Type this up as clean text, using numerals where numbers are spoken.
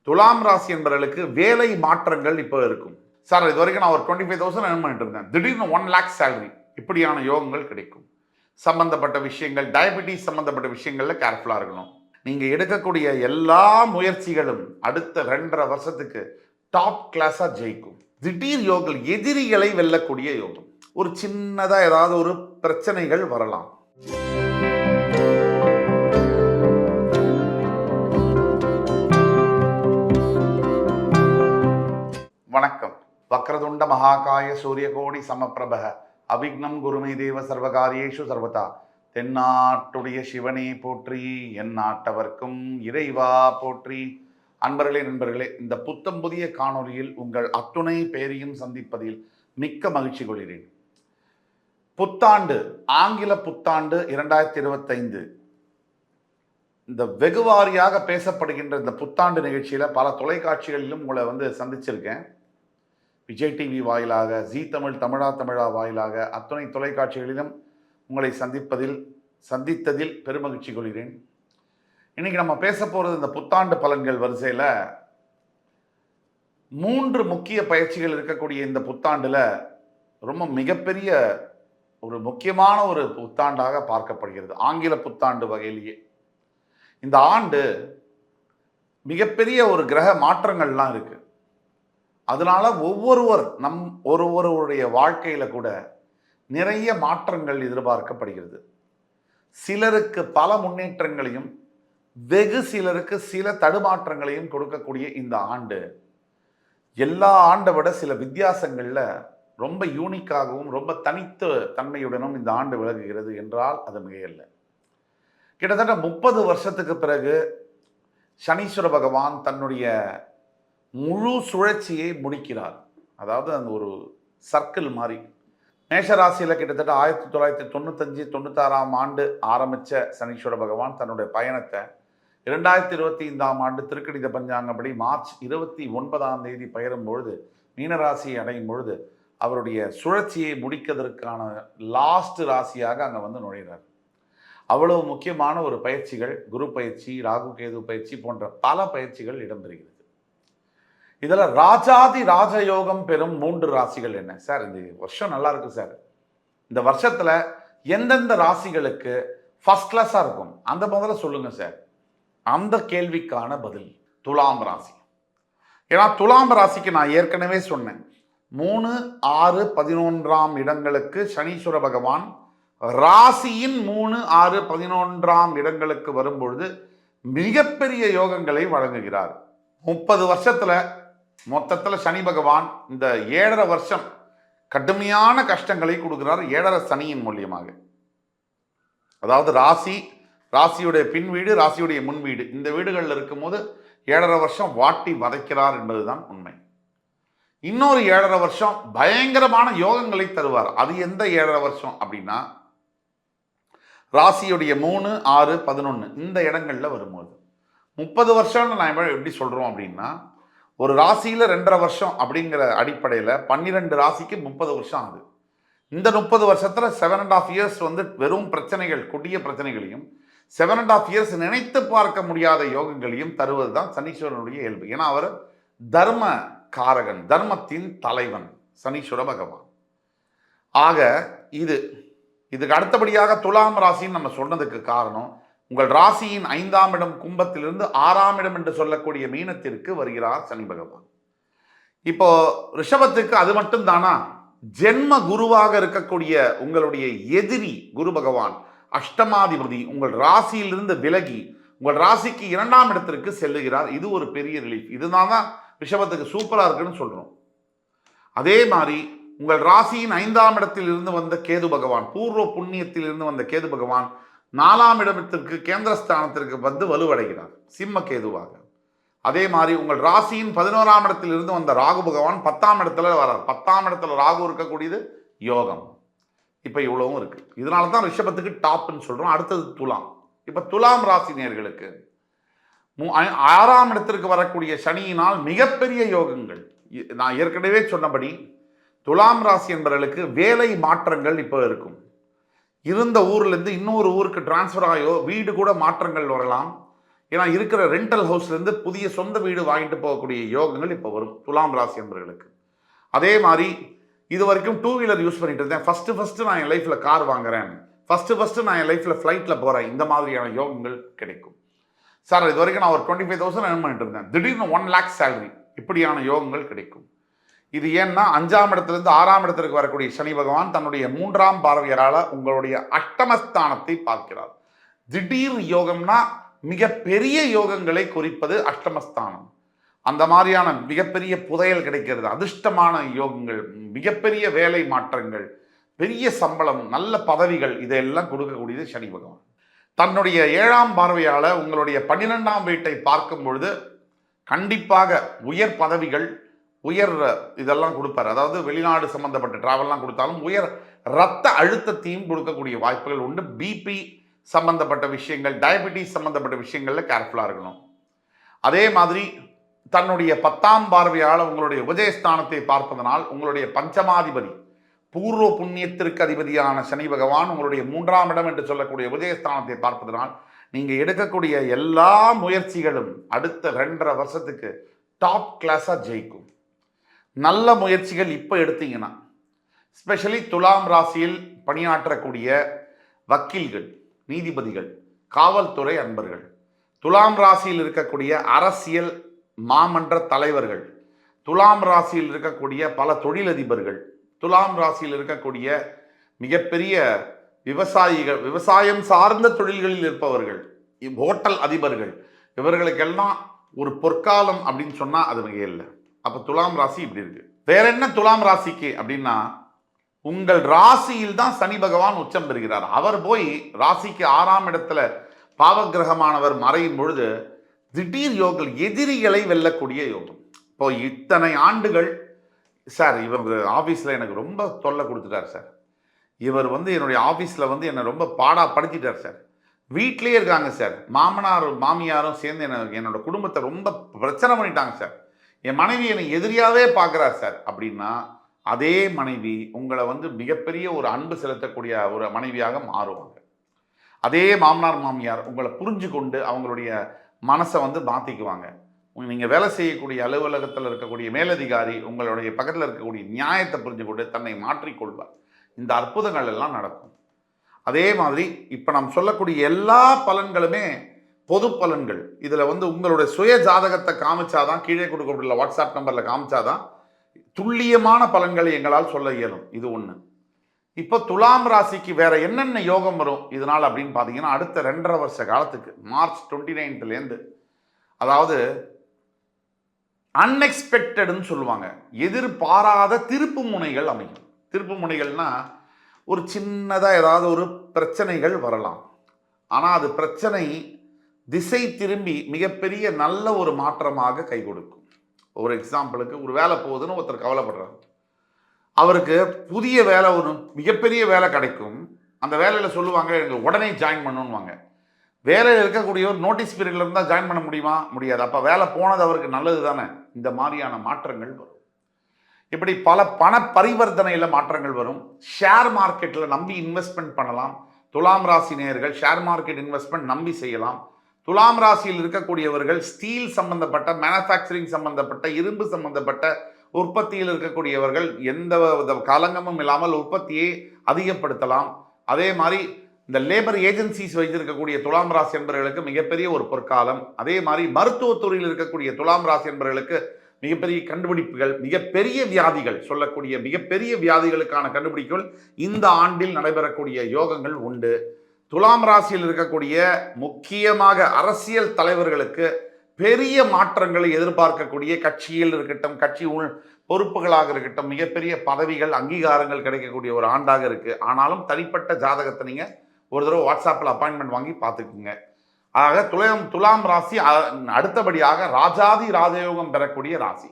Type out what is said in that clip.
துலாம் ராசி என்பவர்களுக்கு வேலை மாற்றங்கள் இப்போ இருக்கும். சார் இது வரைக்கும் நான் ஒரு 25,000 earn பண்ணிட்டு இருந்தேன், திடீர்னு 1 lakh சேலரி, இப்படியான யோகங்கள் கிடைக்கும். சம்பந்தப்பட்ட விஷயங்கள், டயபிட்டிஸ் சம்பந்தப்பட்ட விஷயங்கள்ல கேர்ஃபுல்லா இருக்கணும். நீங்க எடுக்கக்கூடிய எல்லா முயற்சிகளும் அடுத்த 2.5 வருஷத்துக்கு டாப் கிளாஸா ஜெயிக்கும். திடீர் யோகங்கள், எதிரிகளை வெல்லக்கூடிய யோகம். ஒரு சின்னதா ஏதாவது ஒரு பிரச்சனைகள் வரலாம். வணக்கம். வக்ரதுண்ட மகாகாய சூரியகோடி சமப்பிரபக அவிக்னம் குருமே தேவ சர்வகாரியேஷு சர்வதா. தென்னாட்டுடைய சிவனே போற்றி, என் நாட்டவர்க்கும் இறைவா போற்றி. அன்பர்களே, நண்பர்களே, இந்த புத்தம் புதிய காணொலியில் உங்கள் அத்துணை பேரையும் சந்திப்பதில் மிக்க மகிழ்ச்சி கொள்கிறேன். புத்தாண்டு, ஆங்கில புத்தாண்டு 2025, இந்த வெகுவாரியாக பேசப்படுகின்ற இந்த புத்தாண்டு நிகழ்ச்சியில் பல தொலைக்காட்சிகளிலும் உங்களை சந்திச்சிருக்கேன். விஜய் டிவி வாயிலாக, ஜீ தமிழ், தமிழா வாயிலாக அத்துணை தொலைக்காட்சிகளிலும் உங்களை சந்தித்ததில் பெருமகிழ்ச்சி கொள்கிறேன். இன்னைக்கு நம்ம பேச போகிறது இந்த புத்தாண்டு பலன்கள் வரிசையில் 3 முக்கிய பயிற்சிகள் இருக்கக்கூடிய இந்த புத்தாண்டில் ரொம்ப மிகப்பெரிய ஒரு முக்கியமான ஒரு புத்தாண்டாக பார்க்கப்படுகிறது. ஆங்கில புத்தாண்டு வகையிலேயே இந்த ஆண்டு மிகப்பெரிய ஒரு கிரக மாற்றங்கள்லாம் இருக்கு. அதனால ஒருவருடைய வாழ்க்கையில கூட நிறைய மாற்றங்கள் எதிர்பார்க்கப்படுகிறது. சிலருக்கு பல முன்னேற்றங்களையும், வெகு சிலருக்கு சில தடுமாற்றங்களையும் கொடுக்கக்கூடிய இந்த ஆண்டு எல்லா ஆண்டை விட சில வித்தியாசங்கள்ல ரொம்ப யூனிக்காகவும் ரொம்ப தனித்த தன்மையுடனும் இந்த ஆண்டு விலகுகிறது என்றால் அது மிகையல்ல. கிட்டத்தட்ட 30 வருஷத்துக்கு பிறகு சனீஸ்வர பகவான் தன்னுடைய முழு சுழற்சியை முடிக்கிறார். அதாவது அந்த ஒரு சர்க்கிள் மாதிரி. மேஷராசியில் கிட்டத்தட்ட 1995-96 ஆண்டு ஆரம்பித்த சனீஸ்வர பகவான் தன்னுடைய பயணத்தை 2025 ஆண்டு திருக்கணித பஞ்சாங்கப்படி மார்ச் 29 பயிரும் பொழுது, மீனராசியை அடையும் பொழுது அவருடைய சுழற்சியை முடிக்கிறதுக்கான லாஸ்ட் ராசியாக அங்கே நுழைகிறார். அவ்வளவு முக்கியமான ஒரு பயிற்சிகள், குரு பயிற்சி, ராகு கேது பயிற்சி போன்ற பல பயிற்சிகள் இடம்பெறுகிறது. இதில் ராஜாதி ராஜயோகம் பெறும் 3 ராசிகள் என்ன சார்? இந்த வருஷம் நல்லா இருக்கு சார், இந்த வருஷத்துல எந்தெந்த ராசிகளுக்கு ஃபர்ஸ்ட் கிளாஸா இருக்கும் அந்த முதல்ல சொல்லுங்க சார். அந்த கேள்விக்கான பதில் துலாம் ராசி. ஏன்னா துலாம் ராசிக்கு நான் ஏற்கனவே சொன்னேன், 3, 6, 11 இடங்களுக்கு சனீஸ்வர பகவான் ராசியின் 3, 6, 11 இடங்களுக்கு வரும்பொழுது மிகப்பெரிய யோகங்களை வழங்குகிறார். 30 வருஷத்துல மொத்தத்தில் சனி பகவான் இந்த 7.5 வருஷம் கடுமையான கஷ்டங்களை கொடுக்கிறார் 7.5 சனியின் மூலியமாக. அதாவது ராசியுடைய பின் வீடு, ராசியுடைய முன் வீடு, இந்த வீடுகளில் இருக்கும்போது 7.5 வருஷம் வாட்டி வதைக்கிறார் என்பதுதான் உண்மை. இன்னொரு 7.5 வருஷம் பயங்கரமான யோகங்களை தருவார். அது எந்த 7.5 வருஷம் அப்படின்னா, ராசியுடைய 3, 6, 11 இந்த இடங்கள்ல வரும்போது 30 வருஷம்னு நான் எப்படி சொல்றோம் அப்படின்னா, ஒரு ராசியில 2.5 வருஷம் அப்படிங்கிற அடிப்படையில் 12 ராசிக்கு 30 வருஷம் ஆகுது. இந்த 30 வருஷத்துல 7.5 இயர்ஸ் வெறும் பிரச்சனைகள், கொடிய பிரச்சனைகளையும் 7.5 இயர்ஸ் நினைத்து பார்க்க முடியாத யோகங்களையும் தருவதுதான் சனீஸ்வரனுடைய இயல்பு. ஏன்னா அவர் தர்ம காரகன், தர்மத்தின் தலைவன் சனீஸ்வர பகவான். ஆக இதுக்கு அடுத்தபடியாக துலாம் ராசின்னு நம்ம சொன்னதுக்கு காரணம், உங்கள் ராசியின் 5ஆம் இடம் கும்பத்திலிருந்து 6ஆம் இடம் என்று சொல்லக்கூடிய மீனத்திற்கு வருகிறார் சனி பகவான். இப்போ ரிஷபத்துக்கு அது மட்டும் தானா? ஜென்ம குருவாக இருக்கக்கூடிய உங்களுடைய எதிரி குரு பகவான் அஷ்டமாதிபதி உங்கள் ராசியிலிருந்து விலகி உங்கள் ராசிக்கு 2ஆம் இடத்திற்கு செல்லுகிறார். இது ஒரு பெரிய ரிலீஃப். இதுதான் ரிஷபத்துக்கு சூப்பரா இருக்குன்னு சொல்றோம். அதே மாதிரி உங்கள் ராசியின் 5ஆம் இடத்தில் இருந்து வந்த கேது பகவான், பூர்வ புண்ணியத்தில் இருந்து வந்த கேது பகவான் 4ஆம் இடத்திற்கு கேந்திரஸ்தானத்திற்கு வலுவடைகிறார் சிம்ம கேதுவாக. அதே மாதிரி உங்கள் ராசியின் 11ஆம் இடத்தில் இருந்து வந்த ராகு பகவான் 10ஆம் இடத்துல வரார். 10ஆம் இடத்துல ராகு இருக்கக்கூடியது யோகம். இப்ப இவ்வளவும் இருக்கு. இதனால தான் ரிஷபத்துக்கு டாப்னு சொல்றோம். அடுத்தது துலாம். இப்ப துலாம் ராசி நேயர்களுக்கு 6ஆம் இடத்திற்கு வரக்கூடிய சனியினால் மிகப்பெரிய யோகங்கள். நான் ஏற்கனவே சொன்னபடி துலாம் ராசி என்பவர்களுக்கு வேலை மாற்றங்கள் இப்போ இருக்கும். இருந்த ஊர்லேருந்து இன்னொரு ஊருக்கு டிரான்ஸ்ஃபர் ஆகியோ வீடு கூட மாற்றங்கள் வரலாம். ஏன்னா இருக்கிற ரெண்டல் ஹவுஸ்லேருந்து புதிய சொந்த வீடு வாங்கிட்டு போகக்கூடிய யோகங்கள் இப்போ வரும் துலாம் ராசி என்பவர்களுக்கு. அதே மாதிரி இது வரைக்கும் 2 வீலர் யூஸ் பண்ணிட்டு இருந்தேன், ஃபஸ்ட்டு நான் என் லைஃப்பில் கார் வாங்குறேன், ஃபஸ்ட்டு நான் என் லைஃப்பில் ஃப்ளைட்டில் போகிறேன், இந்த மாதிரியான யோகங்கள் கிடைக்கும். சார் இது வரைக்கும் நான் ஒரு 25,000 earn பண்ணிட்டு இருந்தேன், திடீர்னு 1 lakh சேலரி, இப்படியான யோகங்கள் கிடைக்கும். இது ஏன்னா 5ஆம் இடத்திலிருந்து 6ஆம் இடத்திற்கு வரக்கூடிய சனி பகவான் தன்னுடைய 3ஆம் பார்வையால் உங்களுடைய அஷ்டமஸ்தானத்தை பார்க்கிறார். திடீர் யோகம்னா மிகப்பெரிய யோகங்களை குறிப்பது அஷ்டமஸ்தானம். அந்த மாதிரியான மிகப்பெரிய புதையல் கிடைக்கிறது, அதிர்ஷ்டமான யோகங்கள், மிகப்பெரிய வேலை மாற்றங்கள், பெரிய சம்பளம், நல்ல பதவிகள், இதையெல்லாம் கொடுக்கக்கூடியது சனி பகவான். தன்னுடைய 7ஆம் பார்வையால் உங்களுடைய 12ஆம் வீட்டை பார்க்கும் பொழுது கண்டிப்பாக உயர் பதவிகள், உயர் இதெல்லாம் கொடுப்பார். அதாவது வெளிநாடு சம்பந்தப்பட்ட டிராவல்லாம் கொடுத்தாலும் உயர் இரத்த அழுத்தத்தையும் கொடுக்கக்கூடிய வாய்ப்புகள் உண்டு. பிபி சம்பந்தப்பட்ட விஷயங்கள், டயபெட்டிஸ் சம்பந்தப்பட்ட விஷயங்கள்ல கேர்ஃபுல்லாக இருக்கணும். அதே மாதிரி தன்னுடைய 10ஆம் பார்வையால் உங்களுடைய உபஜயஸ்தானத்தை பார்ப்பதனால் உங்களுடைய பஞ்சமாதிபதி பூர்வ புண்ணியத்திற்கு அதிபதியான சனி பகவான் உங்களுடைய 3ஆம் இடம் என்று சொல்லக்கூடிய உபஜயஸ்தானத்தை பார்ப்பதனால் நீங்கள் எடுக்கக்கூடிய எல்லா முயற்சிகளும் அடுத்த 2.5 வருஷத்துக்கு டாப் கிளாஸாக ஜெயிக்கும். நல்ல முயற்சிகள் இப்போ எடுத்தீங்கன்னா, ஸ்பெஷலி துலாம் ராசியில் பணியாற்றக்கூடிய வக்கீல்கள், நீதிபதிகள், காவல்துறை அன்பர்கள், துலாம் ராசியில் இருக்கக்கூடிய அரசியல் மாமன்ற தலைவர்கள், துலாம் ராசியில் இருக்கக்கூடிய பல தொழிலதிபர்கள், துலாம் ராசியில் இருக்கக்கூடிய மிகப்பெரிய விவசாயிகள், விவசாயம் சார்ந்த தொழில்களில் இருப்பவர்கள், ஹோட்டல் அதிபர்கள், இவர்களுக்கெல்லாம் ஒரு பொற்காலம் அப்படின்னு சொன்னால் அது மிக இல்லை. அப்போ துலாம் ராசி இப்படி இருக்கு. வேற என்ன துலாம் ராசிக்கு அப்படின்னா, உங்கள் ராசியில் தான் சனி பகவான் உச்சம் பெறுகிறார். அவர் போய் ராசிக்கு 6ஆம் இடத்துல பாவகிரகமானவர் மறையும் பொழுது திடீர் யோகம், எதிரிகளை வெல்லக்கூடிய யோகம். இப்போ இத்தனை ஆண்டுகள் சார் இவர் ஆஃபீஸில் எனக்கு ரொம்ப தொல்லை கொடுத்துட்டார் சார், இவர் என்னுடைய ஆஃபீஸில் என்னை ரொம்ப படுத்திட்டார் சார், வீட்டிலே இருக்காங்க சார், மாமனாரும் மாமியாரும் சேர்ந்து என்னோட குடும்பத்தை ரொம்ப பிரச்சனை பண்ணிட்டாங்க சார், என் மனைவி என்னை எதிரியாவே பார்க்குறார் சார் அப்படின்னா, அதே மனைவி உங்களை மிகப்பெரிய ஒரு அன்பு செலுத்தக்கூடிய ஒரு மனைவியாக மாறுவாங்க. அதே மாமனார் மாமியார் உங்களை புரிஞ்சு கொண்டு அவங்களுடைய மனசை மாற்றிக்குவாங்க. நீங்கள் வேலை செய்யக்கூடிய அலுவலகத்தில் இருக்கக்கூடிய மேலதிகாரி உங்களுடைய பக்கத்தில் இருக்கக்கூடிய நியாயத்தை புரிஞ்சு கொண்டு தன்னை மாற்றிக்கொள்வார். இந்த அற்புதங்கள் எல்லாம் நடக்கும். அதே மாதிரி இப்போ நாம் சொல்லக்கூடிய எல்லா பலன்களுமே பொது பலன்கள். இதில் உங்களுடைய சுய ஜாதகத்தை காமிச்சாதான், கீழே கொடுக்கப்பட்டுள்ள வாட்ஸ்அப் நம்பரில் காமிச்சாதான் துல்லியமான பலன்களை எங்களால் சொல்ல இயலும். இது ஒன்று. இப்போ துலாம் ராசிக்கு வேற என்னென்ன யோகம் வரும் இதனால் அப்படின்னு பார்த்தீங்கன்னா, அடுத்த 2.5 வருஷ காலத்துக்கு மார்ச் 29லேருந்து, அதாவது அன்எக்ஸ்பெக்டட்னு சொல்லுவாங்க, எதிர்பாராத திருப்பு முனைகள் அமையும். திருப்பு முனைகள்னா ஒரு சின்னதாக ஏதாவது ஒரு பிரச்சனைகள் வரலாம், ஆனால் அது பிரச்சனை திசை திரும்பி மிகப்பெரிய நல்ல ஒரு மாற்றமாக கை கொடுக்கும். ஒரு எக்ஸாம்பிளுக்கு, ஒரு வேலை போகுதுன்னு ஒருத்தர் கவலைப்படுறாரு, அவருக்கு புதிய வேலை, ஒரு மிகப்பெரிய வேலை கிடைக்கும். அந்த வேலையில் சொல்லுவாங்க எங்களுக்கு உடனே ஜாயின் பண்ணணுவாங்க. வேலையில் இருக்கக்கூடிய ஒரு நோட்டீஸ் பீரியட்ல இருந்தால் ஜாயின் பண்ண முடியுமா? முடியாது. அப்போ வேலை போனது அவருக்கு நல்லது தானே. இந்த மாதிரியான மாற்றங்கள் வரும். இப்படி பல பண பரிவர்த்தனையில் மாற்றங்கள் வரும். ஷேர் மார்க்கெட்டில் நம்பி இன்வெஸ்ட்மெண்ட் பண்ணலாம். துலாம் ராசி நேயர்கள் ஷேர் மார்க்கெட் இன்வெஸ்ட்மெண்ட் நம்பி செய்யலாம். துலாம் ராசியில் இருக்கக்கூடியவர்கள் ஸ்டீல் சம்பந்தப்பட்ட, மேனுஃபேக்சரிங் சம்பந்தப்பட்ட, இரும்பு சம்பந்தப்பட்ட உற்பத்தியில் இருக்கக்கூடியவர்கள் எந்த கலங்கமும் இல்லாமல் உற்பத்தியை அதிகப்படுத்தலாம். அதே மாதிரி இந்த லேபர் ஏஜென்சிஸ் வைத்திருக்கக்கூடிய துலாம் ராசி என்பவர்களுக்கு மிகப்பெரிய ஒரு பொற்காலம். அதே மாதிரி மருத்துவத்துறையில் இருக்கக்கூடிய துலாம் ராசி என்பவர்களுக்கு மிகப்பெரிய கண்டுபிடிப்புகள், மிகப்பெரிய வியாதிகள், சொல்லக்கூடிய மிகப்பெரிய வியாதிகளுக்கான கண்டுபிடிப்புகள் இந்த ஆண்டில் நடைபெறக்கூடிய யோகங்கள் உண்டு. துலாம் ராசியில் இருக்கக்கூடிய முக்கியமாக அரசியல் தலைவர்களுக்கு பெரிய மாற்றங்களை எதிர்பார்க்கக்கூடிய, கட்சியில் இருக்கட்டும், கட்சி பொறுப்புகளாக இருக்கட்டும், மிகப்பெரிய பதவிகள், அங்கீகாரங்கள் கிடைக்கக்கூடிய ஒரு ஆண்டாக இருக்கு. ஆனாலும் தனிப்பட்ட ஜாதகத்தை நீங்க ஒரு தடவை வாட்ஸ்அப்பில் அப்பாயின்மெண்ட் வாங்கி பார்த்துக்குங்க. ஆக துலாம் ராசி அடுத்தபடியாக ராஜாதி ராஜயோகம் பெறக்கூடிய ராசி.